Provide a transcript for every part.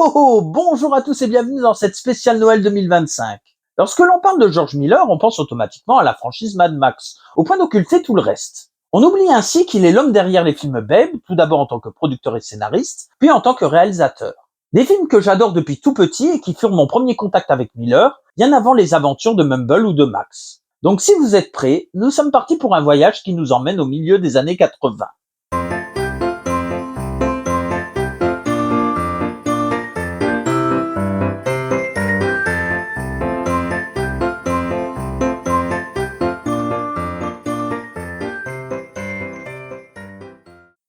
Bonjour à tous et bienvenue dans cette spéciale Noël 2025. Lorsque l'on parle de George Miller, on pense automatiquement à la franchise Mad Max, au point d'occulter tout le reste. On oublie ainsi qu'il est l'homme derrière les films Babe, tout d'abord en tant que producteur et scénariste, puis en tant que réalisateur. Des films que j'adore depuis tout petit et qui furent mon premier contact avec Miller, bien avant les aventures de Mumble ou de Max. Donc si vous êtes prêts, nous sommes partis pour un voyage qui nous emmène au milieu des années 80.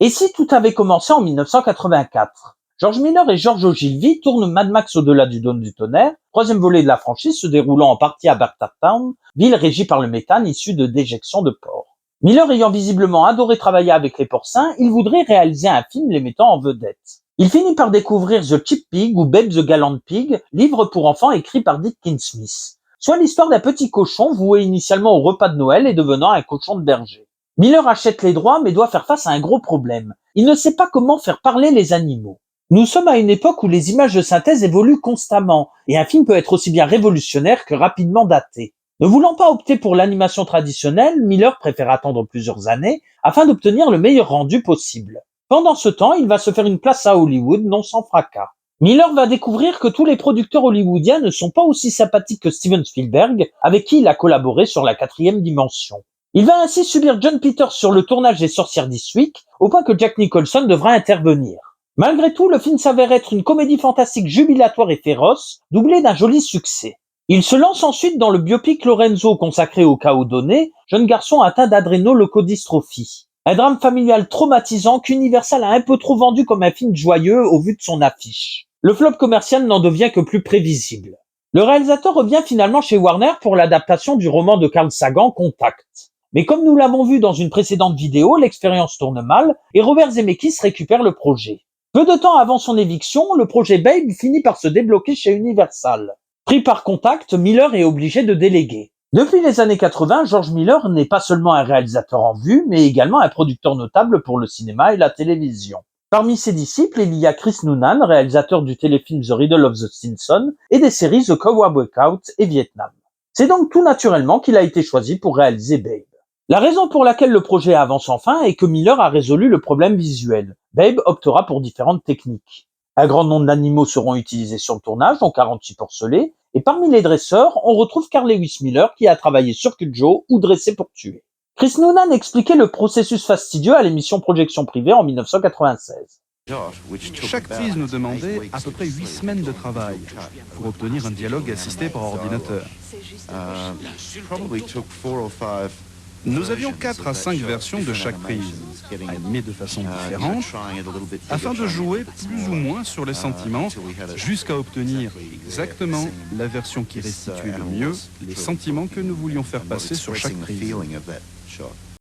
Et si tout avait commencé en 1984? George Miller et George Ogilvy tournent Mad Max au-delà du dôme du tonnerre, troisième volet de la franchise se déroulant en partie à Bartertown, ville régie par le méthane issu de déjections de porc. Miller ayant visiblement adoré travailler avec les porcins, il voudrait réaliser un film les mettant en vedette. Il finit par découvrir The Cheap Pig ou Babe the Gallant Pig, livre pour enfants écrit par Dickin Smith, soit l'histoire d'un petit cochon voué initialement au repas de Noël et devenant un cochon de berger. Miller achète les droits mais doit faire face à un gros problème. Il ne sait pas comment faire parler les animaux. Nous sommes à une époque où les images de synthèse évoluent constamment et un film peut être aussi bien révolutionnaire que rapidement daté. Ne voulant pas opter pour l'animation traditionnelle, Miller préfère attendre plusieurs années afin d'obtenir le meilleur rendu possible. Pendant ce temps, il va se faire une place à Hollywood, non sans fracas. Miller va découvrir que tous les producteurs hollywoodiens ne sont pas aussi sympathiques que Steven Spielberg, avec qui il a collaboré sur La Quatrième Dimension. Il va ainsi subir John Peters sur le tournage des Sorcières d'Eastwick, au point que Jack Nicholson devra intervenir. Malgré tout, le film s'avère être une comédie fantastique jubilatoire et féroce, doublée d'un joli succès. Il se lance ensuite dans le biopic Lorenzo consacré au chaos donné, jeune garçon atteint d'adrénoleucodystrophie. Un drame familial traumatisant qu'Universal a un peu trop vendu comme un film joyeux au vu de son affiche. Le flop commercial n'en devient que plus prévisible. Le réalisateur revient finalement chez Warner pour l'adaptation du roman de Carl Sagan, Contact. Mais comme nous l'avons vu dans une précédente vidéo, l'expérience tourne mal et Robert Zemeckis récupère le projet. Peu de temps avant son éviction, le projet Babe finit par se débloquer chez Universal. Pris par Contact, Miller est obligé de déléguer. Depuis les années 80, George Miller n'est pas seulement un réalisateur en vue, mais également un producteur notable pour le cinéma et la télévision. Parmi ses disciples, il y a Chris Noonan, réalisateur du téléfilm The Riddle of the Simpsons et des séries The Cowboy Breakout et Vietnam. C'est donc tout naturellement qu'il a été choisi pour réaliser Babe. La raison pour laquelle le projet avance enfin est que Miller a résolu le problème visuel. Babe optera pour différentes techniques. Un grand nombre d'animaux seront utilisés sur le tournage, dont 46 porcelets, et parmi les dresseurs, on retrouve Carl Lewis Miller qui a travaillé sur Cujo ou dressé pour tuer. Chris Noonan expliquait le processus fastidieux à l'émission Projection privée en 1996. Chaque prise nous demandait à peu près 8 semaines de travail pour obtenir un dialogue assisté par ordinateur. Nous avions 4 à 5 versions de chaque prise, animées de façon différente, afin de jouer plus ou moins sur les sentiments, jusqu'à obtenir exactement la version qui restituait le mieux les sentiments que nous voulions faire passer sur chaque prise.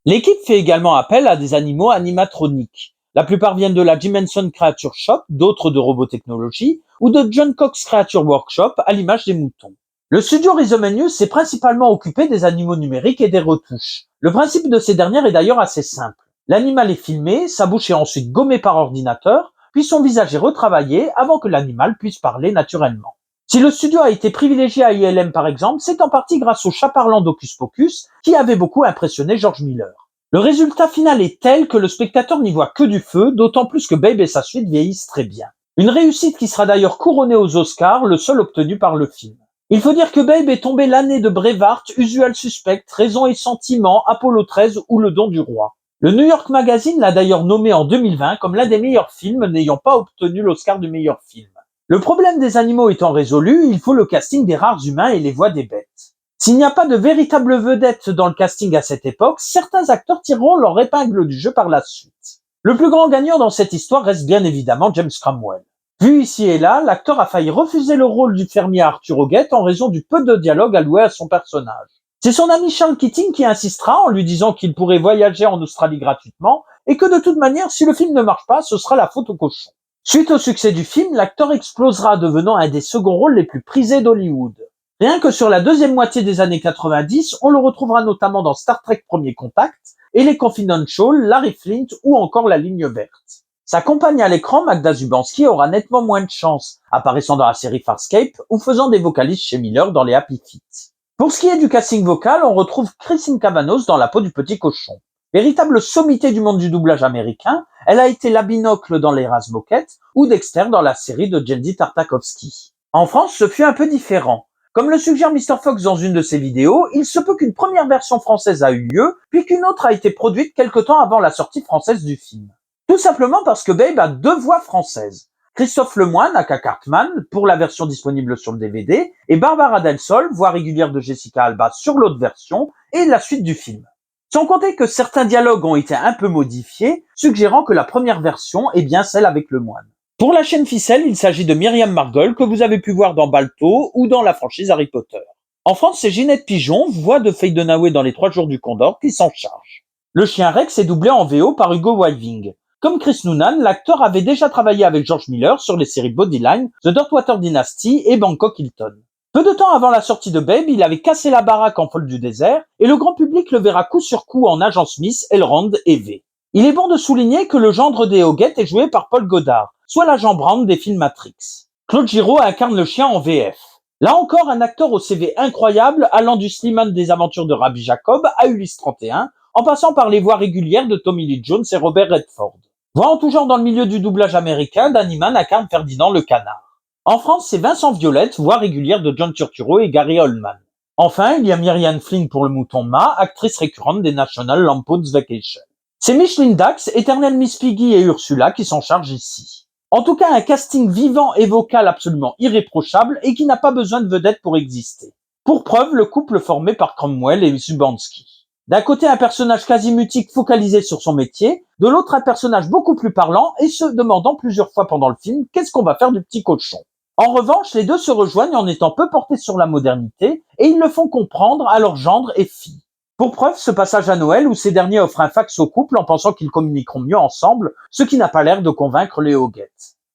L'équipe fait également appel à des animaux animatroniques. La plupart viennent de la Jim Henson Creature Shop, d'autres de Robotechnologie, ou de John Cox Creature Workshop, à l'image des moutons. Le studio Rhizomanius s'est principalement occupé des animaux numériques et des retouches. Le principe de ces dernières est d'ailleurs assez simple. L'animal est filmé, sa bouche est ensuite gommée par ordinateur, puis son visage est retravaillé avant que l'animal puisse parler naturellement. Si le studio a été privilégié à ILM par exemple, c'est en partie grâce au chat parlant d'Hocus Pocus qui avait beaucoup impressionné George Miller. Le résultat final est tel que le spectateur n'y voit que du feu, d'autant plus que Babe et sa suite vieillissent très bien. Une réussite qui sera d'ailleurs couronnée aux Oscars, le seul obtenu par le film. Il faut dire que Babe est tombé l'année de Braveheart, Usual Suspect, Raison et Sentiment, Apollo 13 ou Le Don du Roi. Le New York Magazine l'a d'ailleurs nommé en 2020 comme l'un des meilleurs films n'ayant pas obtenu l'Oscar du meilleur film. Le problème des animaux étant résolu, il faut le casting des rares humains et les voix des bêtes. S'il n'y a pas de véritable vedette dans le casting à cette époque, certains acteurs tireront leur épingle du jeu par la suite. Le plus grand gagnant dans cette histoire reste bien évidemment James Cromwell. Vu ici et là, l'acteur a failli refuser le rôle du fermier Arthur Hoggett en raison du peu de dialogue alloué à son personnage. C'est son ami Charles Keating qui insistera en lui disant qu'il pourrait voyager en Australie gratuitement et que de toute manière, si le film ne marche pas, ce sera la faute au cochon. Suite au succès du film, l'acteur explosera devenant un des seconds rôles les plus prisés d'Hollywood. Rien que sur la deuxième moitié des années 90, on le retrouvera notamment dans Star Trek Premier Contact et Les Confidential, Larry Flint ou encore La Ligne Verte. Sa compagne à l'écran, Magda Szubanski, aura nettement moins de chance, apparaissant dans la série Farscape ou faisant des vocalises chez Miller dans les Happy Feet. Pour ce qui est du casting vocal, on retrouve Christine Cavanos dans la peau du petit cochon. Véritable sommité du monde du doublage américain, elle a été la binocle dans les Razmoket ou Dexter dans la série de Jendy Tartakovsky. En France, ce fut un peu différent. Comme le suggère Mr. Fox dans une de ses vidéos, il se peut qu'une première version française a eu lieu, puis qu'une autre a été produite quelque temps avant la sortie française du film. Tout simplement parce que Babe a 2 voix françaises. Christophe Lemoine, aka Cartman, pour la version disponible sur le DVD, et Barbara Del Sol, voix régulière de Jessica Alba sur l'autre version, et la suite du film. Sans compter que certains dialogues ont été un peu modifiés, suggérant que la première version est bien celle avec Lemoine. Pour la chaîne Ficelle, il s'agit de Myriam Margol, que vous avez pu voir dans Balto ou dans la franchise Harry Potter. En France, c'est Ginette Pigeon, voix de Faye Dunaway dans Les 3 jours du Condor, qui s'en charge. Le chien Rex est doublé en VO par Hugo Weaving. Comme Chris Noonan, l'acteur avait déjà travaillé avec George Miller sur les séries Bodyline, The Dirtwater Dynasty et Bangkok Hilton. Peu de temps avant la sortie de Babe, il avait cassé la baraque en Folle du désert, et le grand public le verra coup sur coup en Agent Smith, Elrond et V. Il est bon de souligner que le gendre des Hoggett est joué par Paul Goddard, soit l'agent Brown des films Matrix. Claude Giraud incarne le chien en VF. Là encore, un acteur au CV incroyable, allant du Slimane des aventures de Rabbi Jacob à Ulysse 31, en passant par les voix régulières de Tommy Lee Jones et Robert Redford. Voix en tout genre dans le milieu du doublage américain, Danny Mann incarne Ferdinand le canard. En France, c'est Vincent Violette, voix régulière de John Turturro et Gary Oldman. Enfin, il y a Miriam Flynn pour le mouton Ma, actrice récurrente des National Lampoon's Vacation. C'est Micheline Dax, éternelle Miss Piggy et Ursula qui s'en chargent ici. En tout cas, un casting vivant et vocal absolument irréprochable et qui n'a pas besoin de vedette pour exister. Pour preuve, le couple formé par Cromwell et Szubanski. D'un côté, un personnage quasi mutique focalisé sur son métier, de l'autre, un personnage beaucoup plus parlant et se demandant plusieurs fois pendant le film qu'est-ce qu'on va faire du petit cochon. En revanche, les deux se rejoignent en étant peu portés sur la modernité et ils le font comprendre à leur gendre et fille. Pour preuve, ce passage à Noël où ces derniers offrent un fax au couple en pensant qu'ils communiqueront mieux ensemble, ce qui n'a pas l'air de convaincre les Hoggett.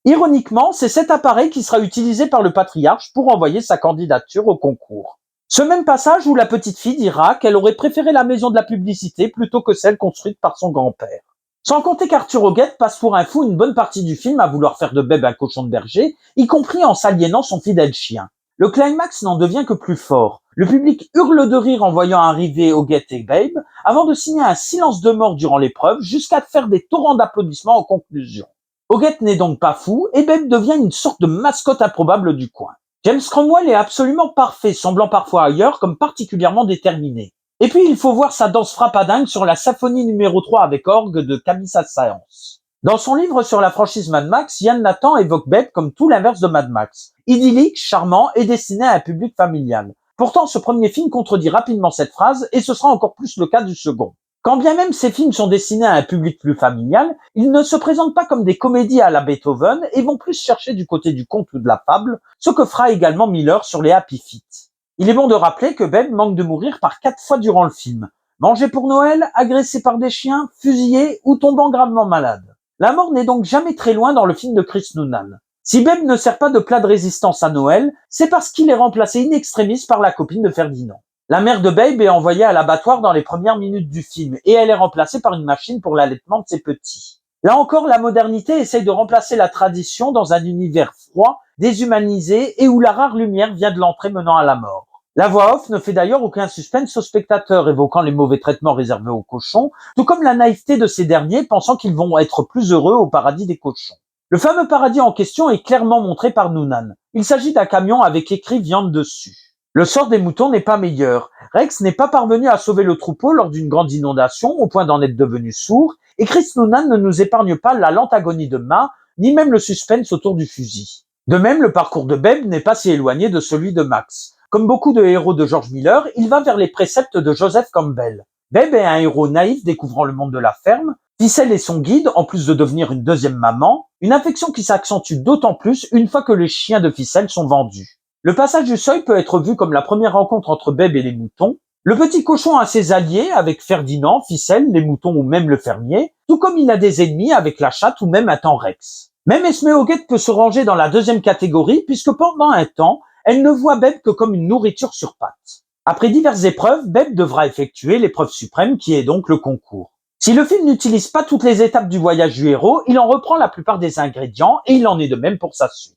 Ironiquement, c'est cet appareil qui sera utilisé par le patriarche pour envoyer sa candidature au concours. Ce même passage où la petite fille dira qu'elle aurait préféré la maison de la publicité plutôt que celle construite par son grand-père. Sans compter qu'Arthur Hoggett passe pour un fou une bonne partie du film à vouloir faire de Babe un cochon de berger, y compris en s'aliénant son fidèle chien. Le climax n'en devient que plus fort. Le public hurle de rire en voyant arriver Hoggett et Babe, avant de signer un silence de mort durant l'épreuve, jusqu'à faire des torrents d'applaudissements en conclusion. Hoggett n'est donc pas fou, et Babe devient une sorte de mascotte improbable du coin. James Cromwell est absolument parfait, semblant parfois ailleurs comme particulièrement déterminé. Et puis il faut voir sa danse frappadingue sur la symphonie numéro 3 avec orgue de Camille Saint-Saëns. Dans son livre sur la franchise Mad Max, Yann Nathan évoque Babe comme tout l'inverse de Mad Max. Idyllique, charmant et destiné à un public familial. Pourtant, ce premier film contredit rapidement cette phrase et ce sera encore plus le cas du second. Quand bien même ces films sont destinés à un public plus familial, ils ne se présentent pas comme des comédies à la Beethoven et vont plus chercher du côté du conte ou de la fable, ce que fera également Miller sur les Happy Feet. Il est bon de rappeler que Babe manque de mourir par 4 fois durant le film. Mangé pour Noël, agressé par des chiens, fusillé ou tombant gravement malade. La mort n'est donc jamais très loin dans le film de Chris Noonan. Si Babe ne sert pas de plat de résistance à Noël, c'est parce qu'il est remplacé in extremis par la copine de Ferdinand. La mère de Babe est envoyée à l'abattoir dans les premières minutes du film et elle est remplacée par une machine pour l'allaitement de ses petits. Là encore, la modernité essaye de remplacer la tradition dans un univers froid, déshumanisé et où la rare lumière vient de l'entrée menant à la mort. La voix off ne fait d'ailleurs aucun suspense aux spectateurs, évoquant les mauvais traitements réservés aux cochons, tout comme la naïveté de ces derniers pensant qu'ils vont être plus heureux au paradis des cochons. Le fameux paradis en question est clairement montré par Noonan. Il s'agit d'un camion avec écrit viande dessus. Le sort des moutons n'est pas meilleur. Rex n'est pas parvenu à sauver le troupeau lors d'une grande inondation, au point d'en être devenu sourd, et Chris Noonan ne nous épargne pas la lente agonie de Ma, ni même le suspense autour du fusil. De même, le parcours de Babe n'est pas si éloigné de celui de Max. Comme beaucoup de héros de George Miller, il va vers les préceptes de Joseph Campbell. Babe est un héros naïf découvrant le monde de la ferme. Ficelle est son guide, en plus de devenir une deuxième maman, une affection qui s'accentue d'autant plus une fois que les chiens de Ficelle sont vendus. Le passage du seuil peut être vu comme la première rencontre entre Babe et les moutons. Le petit cochon a ses alliés avec Ferdinand, Ficelle, les moutons ou même le fermier, tout comme il a des ennemis avec la chatte ou même un temps Rex. Même Esme Hoggett peut se ranger dans la deuxième catégorie puisque pendant un temps, elle ne voit Babe que comme une nourriture sur pattes. Après diverses épreuves, Babe devra effectuer l'épreuve suprême qui est donc le concours. Si le film n'utilise pas toutes les étapes du voyage du héros, il en reprend la plupart des ingrédients et il en est de même pour sa suite.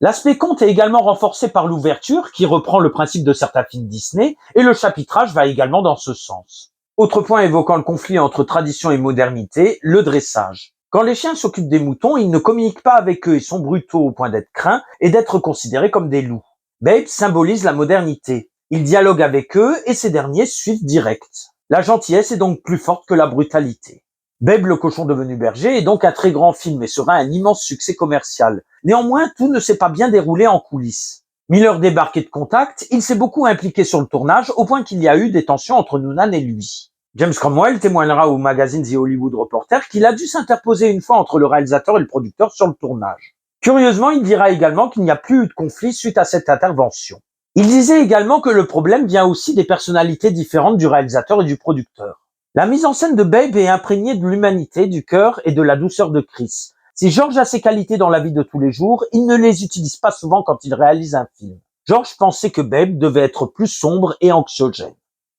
L'aspect conte est également renforcé par l'ouverture qui reprend le principe de certains films Disney et le chapitrage va également dans ce sens. Autre point évoquant le conflit entre tradition et modernité, le dressage. Quand les chiens s'occupent des moutons, ils ne communiquent pas avec eux et sont brutaux au point d'être craints et d'être considérés comme des loups. Babe symbolise la modernité. Il dialogue avec eux et ces derniers suivent direct. La gentillesse est donc plus forte que la brutalité. Babe le cochon devenu berger est donc un très grand film et sera un immense succès commercial. Néanmoins, tout ne s'est pas bien déroulé en coulisses. Miller débarque et de contact, il s'est beaucoup impliqué sur le tournage au point qu'il y a eu des tensions entre Noonan et lui. James Cromwell témoignera au magazine The Hollywood Reporter qu'il a dû s'interposer une fois entre le réalisateur et le producteur sur le tournage. Curieusement, il dira également qu'il n'y a plus eu de conflit suite à cette intervention. Il disait également que le problème vient aussi des personnalités différentes du réalisateur et du producteur. La mise en scène de Babe est imprégnée de l'humanité, du cœur et de la douceur de Chris. Si George a ses qualités dans la vie de tous les jours, il ne les utilise pas souvent quand il réalise un film. George pensait que Babe devait être plus sombre et anxiogène.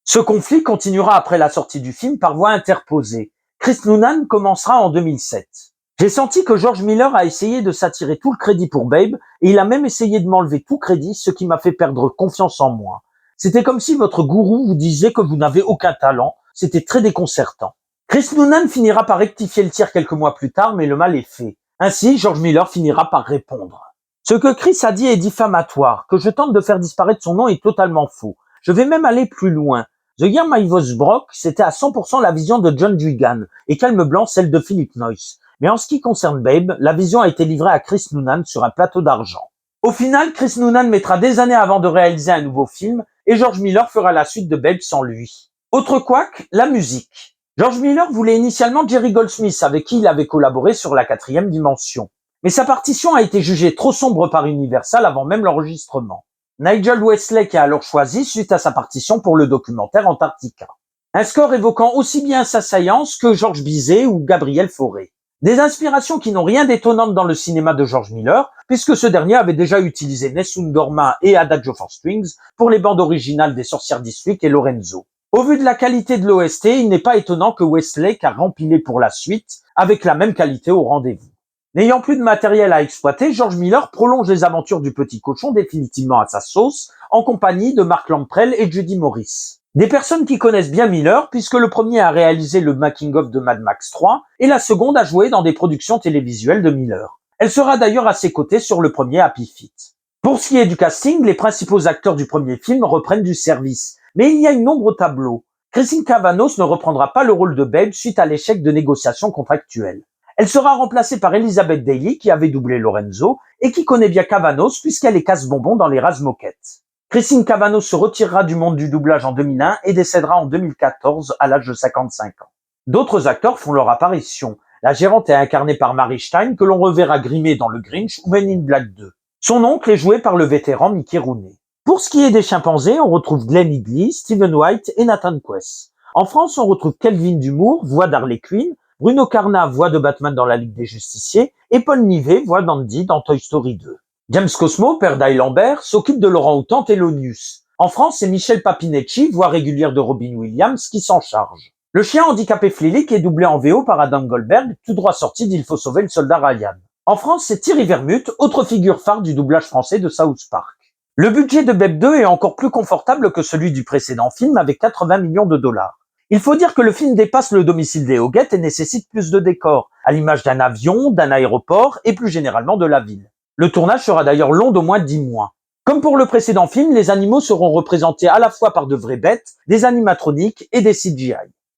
Ce conflit continuera après la sortie du film par voie interposée. Chris Noonan commencera en 2007. J'ai senti que George Miller a essayé de s'attirer tout le crédit pour Babe et il a même essayé de m'enlever tout crédit, ce qui m'a fait perdre confiance en moi. C'était comme si votre gourou vous disait que vous n'avez aucun talent. C'était très déconcertant. Chris Noonan finira par rectifier le tir quelques mois plus tard, mais le mal est fait. Ainsi, George Miller finira par répondre. Ce que Chris a dit est diffamatoire. Que je tente de faire disparaître son nom est totalement faux. Je vais même aller plus loin. The Year My Voice Broke, c'était à 100% la vision de John Duigan et Calme Blanc celle de Philip Noyce. Mais en ce qui concerne Babe, la vision a été livrée à Chris Noonan sur un plateau d'argent. Au final, Chris Noonan mettra des années avant de réaliser un nouveau film et George Miller fera la suite de Babe sans lui. Autre couac, la musique. George Miller voulait initialement Jerry Goldsmith avec qui il avait collaboré sur La Quatrième Dimension. Mais sa partition a été jugée trop sombre par Universal avant même l'enregistrement. Nigel Westlake est alors choisi suite à sa partition pour le documentaire Antarctica. Un score évoquant aussi bien sa saillance que Georges Bizet ou Gabriel Fauré. Des inspirations qui n'ont rien d'étonnant dans le cinéma de George Miller, puisque ce dernier avait déjà utilisé Nessun Dorma et Adagio for Strings pour les bandes originales des Sorcières d'Eastwick et Lorenzo. Au vu de la qualité de l'OST, il n'est pas étonnant que Westlake a rempilé pour la suite avec la même qualité au rendez-vous. N'ayant plus de matériel à exploiter, George Miller prolonge les aventures du petit cochon définitivement à sa sauce, en compagnie de Mark Lamprell et Judy Morris. Des personnes qui connaissent bien Miller, puisque le premier a réalisé le making-of de Mad Max 3, et la seconde a joué dans des productions télévisuelles de Miller. Elle sera d'ailleurs à ses côtés sur le premier Happy Feet. Pour ce qui est du casting, les principaux acteurs du premier film reprennent du service, mais il y a une ombre au tableau. Christine Cavanos ne reprendra pas le rôle de Babe suite à l'échec de négociations contractuelles. Elle sera remplacée par Elizabeth Daily, qui avait doublé Lorenzo, et qui connaît bien Cavanos puisqu'elle est casse-bonbon dans les Razmoquettes. Christine Cavanos se retirera du monde du doublage en 2001 et décédera en 2014 à l'âge de 55 ans. D'autres acteurs font leur apparition. La gérante est incarnée par Mary Stein, que l'on reverra grimée dans Le Grinch ou Men in Black 2. Son oncle est joué par le vétéran Mickey Rooney. Pour ce qui est des chimpanzés, on retrouve Glenn Idley, Stephen White et Nathan Quest. En France, on retrouve Kelvin Dumour, voix d'Harley Quinn, Bruno Carna, voix de Batman dans la Ligue des Justiciers, et Paul Nivet, voix d'Andy dans Toy Story 2. James Cosmo, père d'Ail Lambert, s'occupe de Laurent-Outante et Lonius. En France, c'est Michel Papinecci, voix régulière de Robin Williams, qui s'en charge. Le chien handicapé Flilic est doublé en VO par Adam Goldberg, tout droit sorti d'Il faut sauver le soldat Ryan. En France, c'est Thierry Vermut, autre figure phare du doublage français de South Park. Le budget de Babe 2 est encore plus confortable que celui du précédent film avec 80 millions de dollars. Il faut dire que le film dépasse le domicile des Hoguettes et nécessite plus de décors, à l'image d'un avion, d'un aéroport et plus généralement de la ville. Le tournage sera d'ailleurs long d'au moins 10 mois. Comme pour le précédent film, les animaux seront représentés à la fois par de vraies bêtes, des animatroniques et des CGI.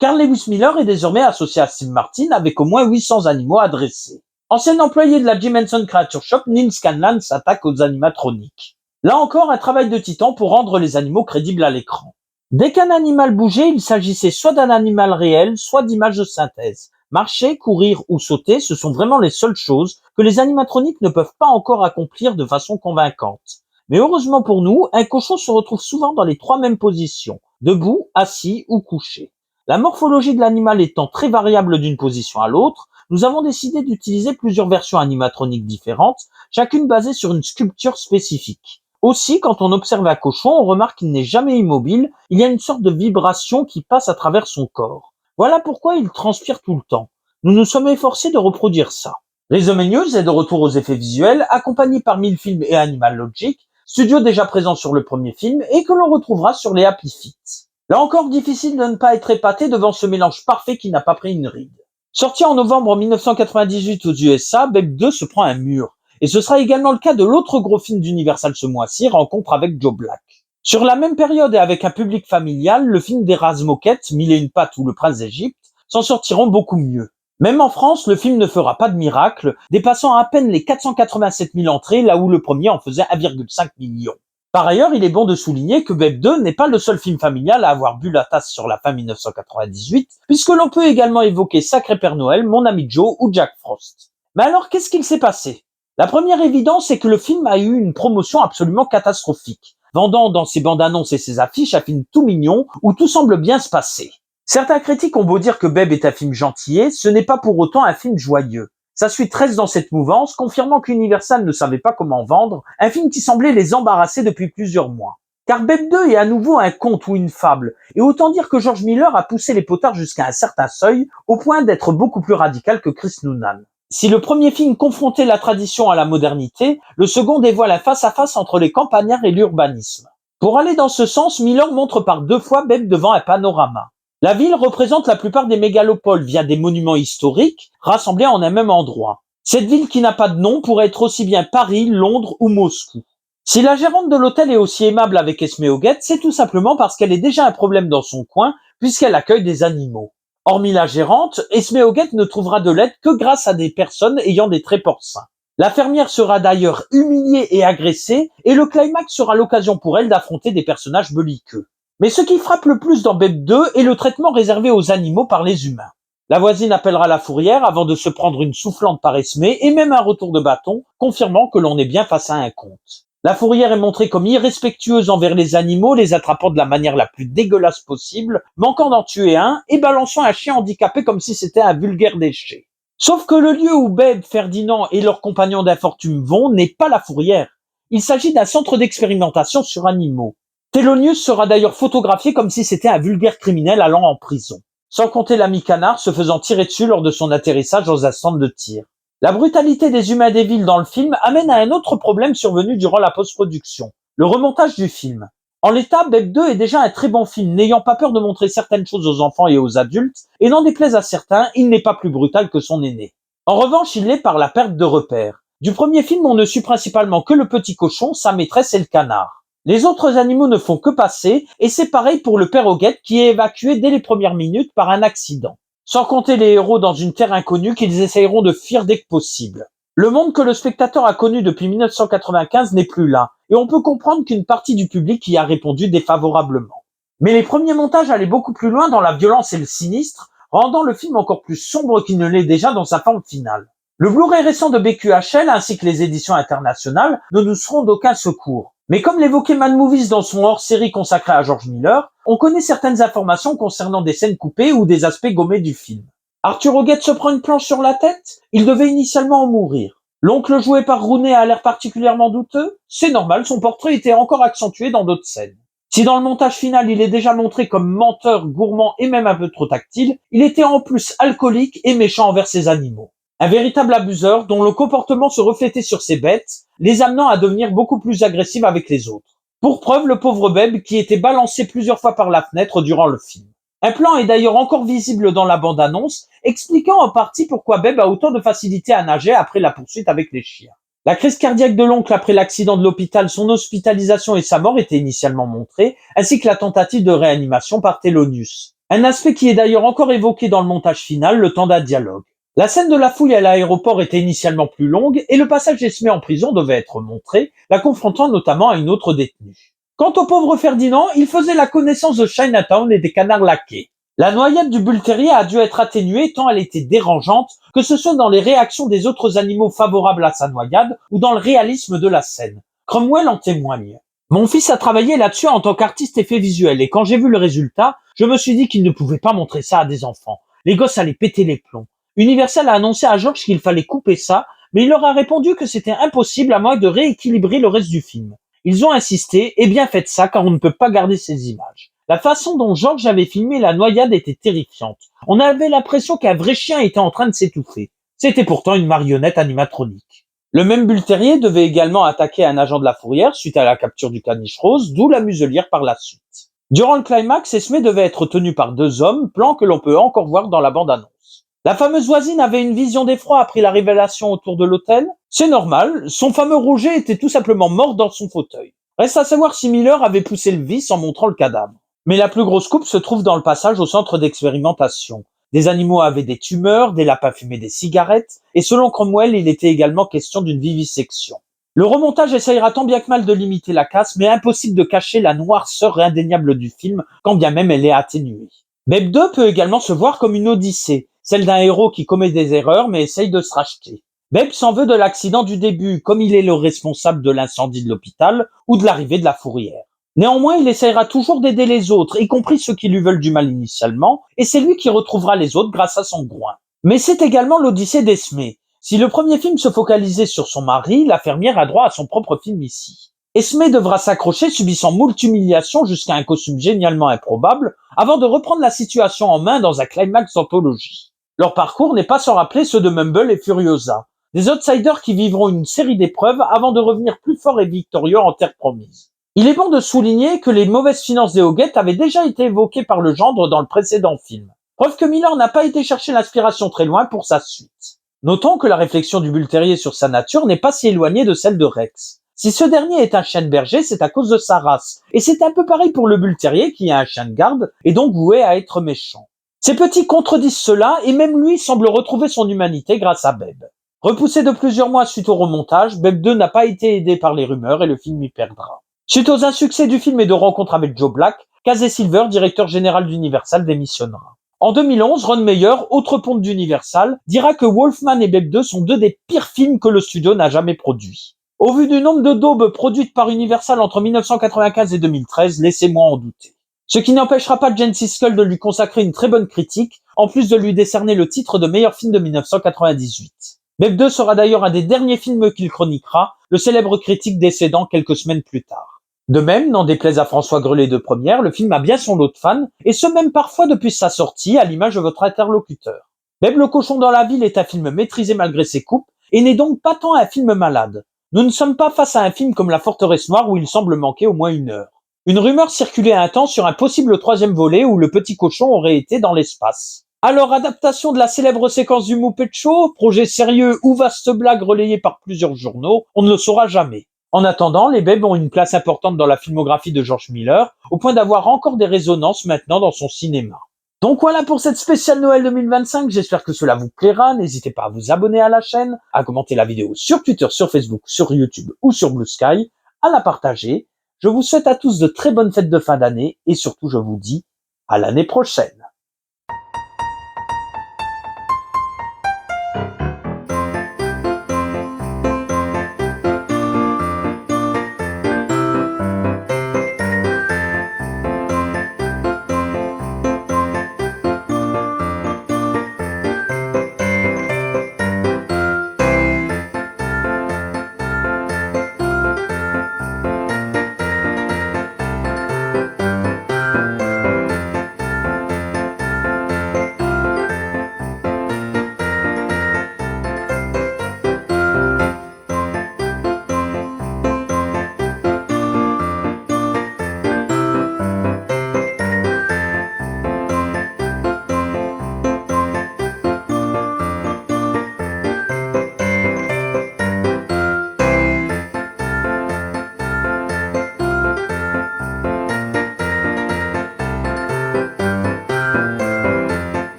Carl Lewis Miller est désormais associé à Steve Martin avec au moins 800 animaux à dresser. Ancien employé de la Jim Henson Creature Shop, Neil Scanlan s'attaque aux animatroniques. Là encore, un travail de titan pour rendre les animaux crédibles à l'écran. Dès qu'un animal bougeait, il s'agissait soit d'un animal réel, soit d'images de synthèse. Marcher, courir ou sauter, ce sont vraiment les seules choses que les animatroniques ne peuvent pas encore accomplir de façon convaincante. Mais heureusement pour nous, un cochon se retrouve souvent dans les 3 mêmes positions, debout, assis ou couché. La morphologie de l'animal étant très variable d'une position à l'autre, nous avons décidé d'utiliser plusieurs versions animatroniques différentes, chacune basée sur une sculpture spécifique. Aussi, quand on observe un cochon, on remarque qu'il n'est jamais immobile, il y a une sorte de vibration qui passe à travers son corps. Voilà pourquoi il transpire tout le temps. Nous nous sommes efforcés de reproduire ça. Rhizome News est de retour aux effets visuels, accompagné par Milfilm et Animal Logic, studio déjà présent sur le premier film et que l'on retrouvera sur les Happy Feet. Là encore, difficile de ne pas être épaté devant ce mélange parfait qui n'a pas pris une ride. Sorti en novembre 1998 aux USA, Babe 2 se prend un mur. Et ce sera également le cas de l'autre gros film d'Universal ce mois-ci, Rencontre avec Joe Black. Sur la même période et avec un public familial, le film d'Erasme Moquette, Mille et une pattes ou Le Prince d'Égypte s'en sortiront beaucoup mieux. Même en France, le film ne fera pas de miracle, dépassant à peine les 487 000 entrées, là où le premier en faisait 1,5 million. Par ailleurs, il est bon de souligner que Babe 2 n'est pas le seul film familial à avoir bu la tasse sur la fin 1998, puisque l'on peut également évoquer Sacré Père Noël, Mon ami Joe ou Jack Frost. Mais alors, qu'est-ce qu'il s'est passé? La première évidence est que le film a eu une promotion absolument catastrophique, vendant dans ses bandes annonces et ses affiches un film tout mignon où tout semble bien se passer. Certains critiques ont beau dire que Babe est un film gentillet, ce n'est pas pour autant un film joyeux. Sa suite reste dans cette mouvance, confirmant qu'Universal ne savait pas comment vendre un film qui semblait les embarrasser depuis plusieurs mois. Car Babe 2 est à nouveau un conte ou une fable, et autant dire que George Miller a poussé les potards jusqu'à un certain seuil, au point d'être beaucoup plus radical que Chris Noonan. Si le premier film confrontait la tradition à la modernité, le second dévoile un face-à-face entre les campagnards et l'urbanisme. Pour aller dans ce sens, Miller montre par 2 fois Babe devant un panorama. La ville représente la plupart des mégalopoles via des monuments historiques rassemblés en un même endroit. Cette ville qui n'a pas de nom pourrait être aussi bien Paris, Londres ou Moscou. Si la gérante de l'hôtel est aussi aimable avec Esme Hoguet, c'est tout simplement parce qu'elle est déjà un problème dans son coin puisqu'elle accueille des animaux. Hormis la gérante, Esme Hoguet ne trouvera de l'aide que grâce à des personnes ayant des traits porcins. La fermière sera d'ailleurs humiliée et agressée et le climax sera l'occasion pour elle d'affronter des personnages belliqueux. Mais ce qui frappe le plus dans Babe 2 est le traitement réservé aux animaux par les humains. La voisine appellera la fourrière avant de se prendre une soufflante par Esme et même un retour de bâton, confirmant que l'on est bien face à un conte. La fourrière est montrée comme irrespectueuse envers les animaux, les attrapant de la manière la plus dégueulasse possible, manquant d'en tuer un et balançant un chien handicapé comme si c'était un vulgaire déchet. Sauf que le lieu où Babe, Ferdinand et leurs compagnons d'infortune vont n'est pas la fourrière. Il s'agit d'un centre d'expérimentation sur animaux. Thelonious sera d'ailleurs photographié comme si c'était un vulgaire criminel allant en prison. Sans compter l'ami canard se faisant tirer dessus lors de son atterrissage dans un stand de tir. La brutalité des humains des villes dans le film amène à un autre problème survenu durant la post-production, le remontage du film. En l'état, Babe 2 est déjà un très bon film, n'ayant pas peur de montrer certaines choses aux enfants et aux adultes, et n'en déplaise à certains, il n'est pas plus brutal que son aîné. En revanche, il l'est par la perte de repères. Du premier film, on ne suit principalement que le petit cochon, sa maîtresse et le canard. Les autres animaux ne font que passer, et c'est pareil pour le père Hoguet qui est évacué dès les premières minutes par un accident. Sans compter les héros dans une terre inconnue qu'ils essayeront de fuir dès que possible. Le monde que le spectateur a connu depuis 1995 n'est plus là, et on peut comprendre qu'une partie du public y a répondu défavorablement. Mais les premiers montages allaient beaucoup plus loin dans la violence et le sinistre, rendant le film encore plus sombre qu'il ne l'est déjà dans sa forme finale. Le Blu-ray récent de BQHL ainsi que les éditions internationales ne nous seront d'aucun secours. Mais comme l'évoquait Mad Movies dans son hors-série consacré à George Miller, on connaît certaines informations concernant des scènes coupées ou des aspects gommés du film. Arthur Hoguet se prend une planche sur la tête? Il devait initialement en mourir. L'oncle joué par Rooney a l'air particulièrement douteux? C'est normal, son portrait était encore accentué dans d'autres scènes. Si dans le montage final il est déjà montré comme menteur, gourmand et même un peu trop tactile, il était en plus alcoolique et méchant envers ses animaux. Un véritable abuseur dont le comportement se reflétait sur ses bêtes, les amenant à devenir beaucoup plus agressives avec les autres. Pour preuve, le pauvre Babe qui était balancé plusieurs fois par la fenêtre durant le film. Un plan est d'ailleurs encore visible dans la bande-annonce, expliquant en partie pourquoi Babe a autant de facilité à nager après la poursuite avec les chiens. La crise cardiaque de l'oncle après l'accident de l'hôpital, son hospitalisation et sa mort étaient initialement montrées, ainsi que la tentative de réanimation par Thelonious. Un aspect qui est d'ailleurs encore évoqué dans le montage final, le temps d'un dialogue. La scène de la fouille à l'aéroport était initialement plus longue et le passage d'Esme en prison devait être montré, la confrontant notamment à une autre détenue. Quant au pauvre Ferdinand, il faisait la connaissance de Chinatown et des canards laqués. La noyade du Bull Terrier a dû être atténuée tant elle était dérangeante, que ce soit dans les réactions des autres animaux favorables à sa noyade ou dans le réalisme de la scène. Cromwell en témoigne. Mon fils a travaillé là-dessus en tant qu'artiste effet visuel et quand j'ai vu le résultat, je me suis dit qu'il ne pouvait pas montrer ça à des enfants. Les gosses allaient péter les plombs. Universal a annoncé à George qu'il fallait couper ça, mais il leur a répondu que c'était impossible à moins de rééquilibrer le reste du film. Ils ont insisté, et bien faites ça car on ne peut pas garder ces images. La façon dont George avait filmé la noyade était terrifiante. On avait l'impression qu'un vrai chien était en train de s'étouffer. C'était pourtant une marionnette animatronique. Le même bull terrier devait également attaquer un agent de la fourrière suite à la capture du caniche rose, d'où la muselière par la suite. Durant le climax, Esmé devait être tenu par 2 hommes, plan que l'on peut encore voir dans la bande-annonce. La fameuse voisine avait une vision d'effroi après la révélation autour de l'hôtel. C'est normal, son fameux Roger était tout simplement mort dans son fauteuil. Reste à savoir si Miller avait poussé le vice en montrant le cadavre. Mais la plus grosse coupe se trouve dans le passage au centre d'expérimentation. Des animaux avaient des tumeurs, des lapins fumaient des cigarettes, et selon Cromwell, il était également question d'une vivisection. Le remontage essayera tant bien que mal de limiter la casse, mais impossible de cacher la noirceur indéniable du film, quand bien même elle est atténuée. Babe 2 peut également se voir comme une odyssée, celle d'un héros qui commet des erreurs mais essaye de se racheter. Babe s'en veut de l'accident du début, comme il est le responsable de l'incendie de l'hôpital ou de l'arrivée de la fourrière. Néanmoins, il essaiera toujours d'aider les autres, y compris ceux qui lui veulent du mal initialement, et c'est lui qui retrouvera les autres grâce à son groin. Mais c'est également l'Odyssée d'Esmé. Si le premier film se focalisait sur son mari, la fermière a droit à son propre film ici. Esmé devra s'accrocher, subissant moult humiliations jusqu'à un costume génialement improbable, avant de reprendre la situation en main dans un climax d'anthologie. Leur parcours n'est pas sans rappeler ceux de Mumble et Furiosa, des outsiders qui vivront une série d'épreuves avant de revenir plus forts et victorieux en terre promise. Il est bon de souligner que les mauvaises finances des Hoggett avaient déjà été évoquées par le gendre dans le précédent film. Preuve que Miller n'a pas été chercher l'inspiration très loin pour sa suite. Notons que la réflexion du bull terrier sur sa nature n'est pas si éloignée de celle de Rex. Si ce dernier est un chien de berger, c'est à cause de sa race. Et c'est un peu pareil pour le bull terrier qui est un chien de garde et donc voué à être méchant. Ces petits contredisent cela et même lui semble retrouver son humanité grâce à Babe. Repoussé de plusieurs mois suite au remontage, Babe 2 n'a pas été aidé par les rumeurs et le film y perdra. Suite aux insuccès du film et de rencontres avec Joe Black, Casey Silver, directeur général d'Universal, démissionnera. En 2011, Ron Meyer, autre ponte d'Universal, dira que Wolfman et Babe 2 sont 2 des pires films que le studio n'a jamais produits. Au vu du nombre de daubes produites par Universal entre 1995 et 2013, laissez-moi en douter. Ce qui n'empêchera pas Gene Siskel de lui consacrer une très bonne critique, en plus de lui décerner le titre de meilleur film de 1998. Babe 2 sera d'ailleurs un des derniers films qu'il chroniquera, le célèbre critique décédant quelques semaines plus tard. De même, n'en déplaise à François Grelet de Première, le film a bien son lot de fans, et ce même parfois depuis sa sortie, à l'image de votre interlocuteur. Babe le cochon dans la ville est un film maîtrisé malgré ses coupes, et n'est donc pas tant un film malade. Nous ne sommes pas face à un film comme La Forteresse Noire où il semble manquer au moins 1 heure. Une rumeur circulait un temps sur un possible 3e volet où le petit cochon aurait été dans l'espace. Alors, adaptation de la célèbre séquence du Muppet Show, projet sérieux ou vaste blague relayée par plusieurs journaux, on ne le saura jamais. En attendant, les Babes ont une place importante dans la filmographie de George Miller, au point d'avoir encore des résonances maintenant dans son cinéma. Donc voilà pour cette spéciale Noël 2025, j'espère que cela vous plaira, n'hésitez pas à vous abonner à la chaîne, à commenter la vidéo sur Twitter, sur Facebook, sur YouTube ou sur Blue Sky, à la partager. Je vous souhaite à tous de très bonnes fêtes de fin d'année et surtout je vous dis à l'année prochaine.